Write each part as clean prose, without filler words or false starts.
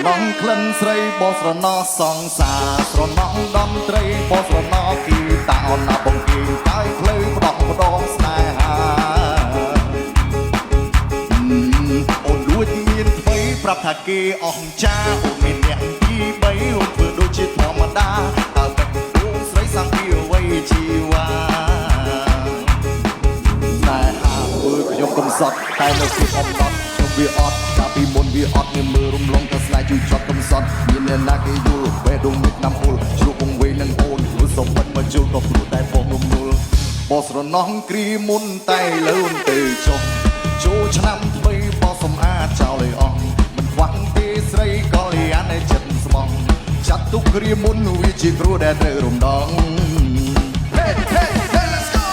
ណងក្លិនស្រីបស្រណោសង្សារស្រណងដំត្រីបស្រណោគីតាអនណាបង្គាកាយផ្លូវផ្ដោះម្ដងស្នេហាអូនលួចមានថ្មីប្រាប់ថាគេអស់ចាអូនមានអ្នកទី3អូនធ្វើដូចជាធម្មតាតើតែអូនស្រីសាំងពីអ្វីជីវ៉ាតែហាមើលខ្ញុំកំសត់តែនៅពីអំណត់ខ្ញុំវាអត់កាលពីមុនវាអត់មានមើលរំលងតែស្នេហ៍ជួយចត់កំសត់មានអ្នកណាគេយល់បេះដូងមានឆ្នាំអ៊ុលជ្រុកវងវែងនឹងអូនព្រោះសុំមិនមកជុលក៏ព្រោះតែបងនំនួលបោះស្រណោះគ្រីមុនតែលើនទៅចុះចូលឆ្នាំថ្មីបោះសំអាតចោលឲ្យអស់មិនខ្វះទេស្រីក៏លៀនឲ្យចិត្តស្មងចាត់ទុកគ្រីមុនវាជាគ្រូដែលត្រូវរំដង Hey hey hey let's go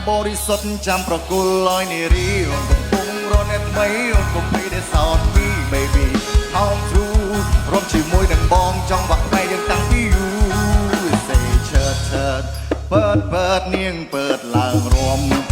បរិសុទ្ធចាំប្រគល់ឲ្យនារីអូនកំពុងរត់អ្នកថ្មីអូនកំពុងតែសោតពី baby how true រំជាមួយនឹងបងចង់វាក់ដៃយើងតាំងពី you say church ពើតនាងពើតឡើងរំ